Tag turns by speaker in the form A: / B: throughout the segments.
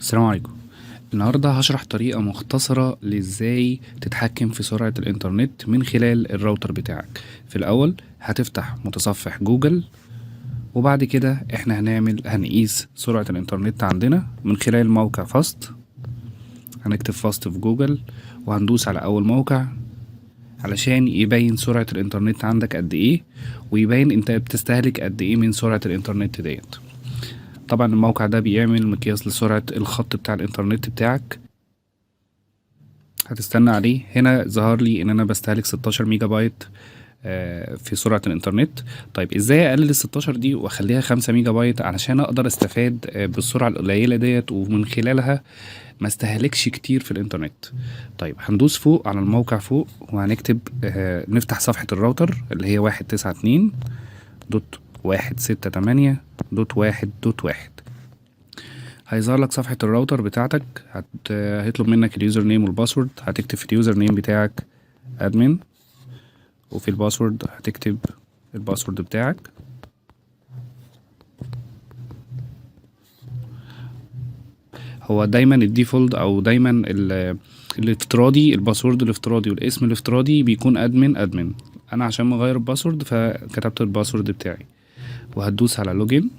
A: السلام عليكم. النهاردة هشرح طريقة مختصرة لازاي تتحكم في سرعة الانترنت من خلال الراوتر بتاعك. في الأول هتفتح متصفح جوجل، وبعد كده احنا هنقيس سرعة الانترنت عندنا من خلال موقع فاست. هنكتب فاست في جوجل وهندوس على أول موقع علشان يبين سرعة الانترنت عندك قد ايه، ويبين انت بتستهلك قد ايه من سرعة الانترنت ديت. طبعا الموقع ده بيعمل مقياس لسرعة الخط بتاع الانترنت بتاعك. هتستنى عليه. هنا ظهر لي ان انا بستهلك 16 ميجا بايت في سرعة الانترنت. طيب ازاي اقلل ال 16 دي واخليها 5 ميجا بايت علشان اقدر استفاد بالسرعة القليلة ديت، ومن خلالها ما استهلكش كتير في الانترنت. طيب هندوس فوق على الموقع فوق وهنكتب نفتح صفحة الراوتر اللي هي 192.168.1.1. هيظهر لك صفحة الراوتر بتاعتك. هيطلب منك اليوزر نيم والباسورد. هتكتب في اليوزر نيم بتاعك ادمن، وفي الباسورد هتكتب الباسورد بتاعك. هو دايما الديفولت او دايما الافتراضي، الباسورد الافتراضي والاسم الافتراضي بيكون ادمن. انا عشان مغير الباسورد فكتبت الباسورد بتاعي، وهتدوس على لوجين.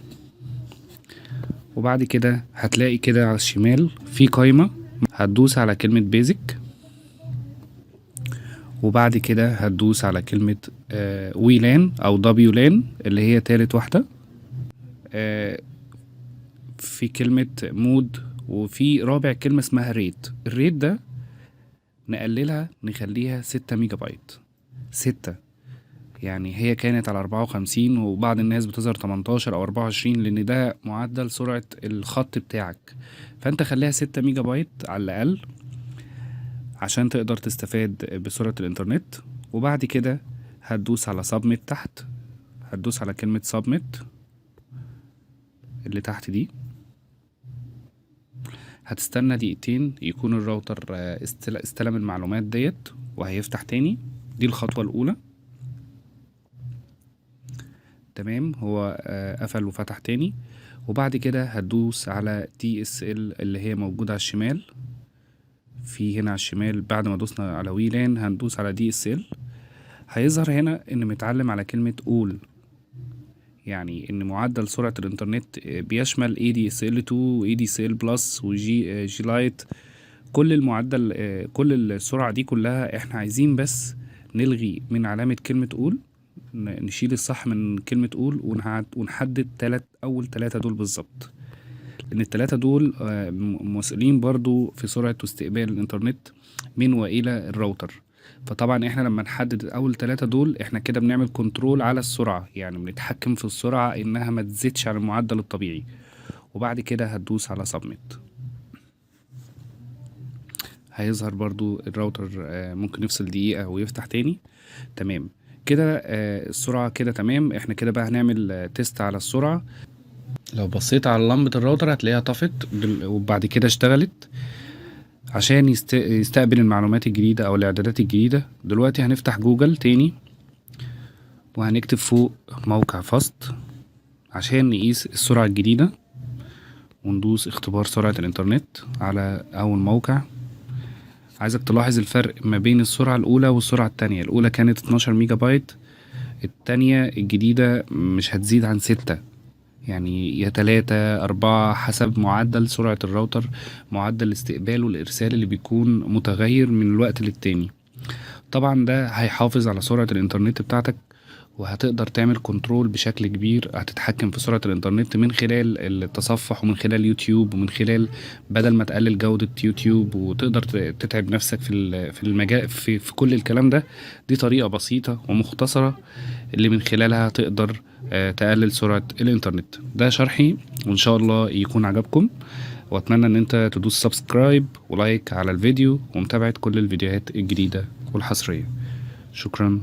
A: وبعد كده هتلاقي كده على الشمال في قائمة، هتدوس على كلمة بيزك، وبعد كده هتدوس على كلمة ويلان او دبليو اللي هي تالت واحدة. في كلمة مود، وفي رابع كلمة اسمها ريت. الريت ده نقللها نخليها 6 ميجا بايت. 6 يعني هي كانت على 54، وبعض الناس بتظهر 18 او 24 لان ده معدل سرعة الخط بتاعك. فانت خليها 6 ميجا بايت على الاقل عشان تقدر تستفاد بسرعة الانترنت. وبعد كده هتدوس على سبميت تحت. هتدوس على كلمة سبميت اللي تحت دي. هتستنى دقيقتين يكون الراوتر استلم المعلومات ديت وهيفتح تاني. دي الخطوة الأولى. تمام، هو قفل وفتح تاني. وبعد كده هتدوس على DSL اللي هي موجودة على الشمال. في هنا على الشمال بعد ما دوسنا على ويلان هندوس على DSL. هيظهر هنا ان متعلم على كلمة اول، يعني ان معدل سرعة الانترنت بيشمل ADSL2 و ADSL Plus و جي لايت. كل المعدل كل السرعة دي كلها احنا عايزين بس نلغي من علامة كلمة اول، نشيل الصح من كلمة اول ونحدد اول 3 دول بالظبط، لان ال3 دول مسؤولين برضو في سرعة واستقبال الانترنت من والى الراوتر. فطبعا احنا لما نحدد اول 3 دول احنا كده بنعمل كنترول على السرعة، يعني بنتحكم في السرعة انها ما تزيدش عن المعدل الطبيعي. وبعد كده هتدوس على سبميت. هيظهر برضو الراوتر ممكن يفصل دقيقة ويفتح تاني. تمام كده. السرعة كده تمام. احنا كده بقى هنعمل تيست على السرعة. لو بصيت على لمبة الراوتر هتلاقيها طفت وبعد كده اشتغلت عشان يستقبل المعلومات الجديدة او الاعدادات الجديدة. دلوقتي هنفتح جوجل تاني وهنكتب فوق موقع فاست عشان نقيس السرعة الجديدة، وندوس اختبار سرعة الانترنت على اول موقع. عايزك تلاحظ الفرق ما بين السرعة الاولى والسرعة التانية. الاولى كانت 12 ميجا بايت، التانية الجديدة مش هتزيد عن 6، يعني يا 3 4 حسب معدل سرعة الراوتر. معدل الاستقبال والارسال اللي بيكون متغير من الوقت للتاني. طبعا ده هيحافظ على سرعة الانترنت بتاعتك، وهتقدر تعمل كنترول بشكل كبير. هتتحكم في سرعة الانترنت من خلال التصفح ومن خلال يوتيوب ومن خلال، بدل ما تقلل جودة يوتيوب وتقدر تتعب نفسك في المجال في كل الكلام ده. دي طريقة بسيطة ومختصرة اللي من خلالها تقدر تقلل سرعة الانترنت. ده شرحي وان شاء الله يكون عجبكم، واتمنى ان انت تدوس سبسكرايب ولايك على الفيديو ومتابعة كل الفيديوهات الجديدة والحصرية. شكرا.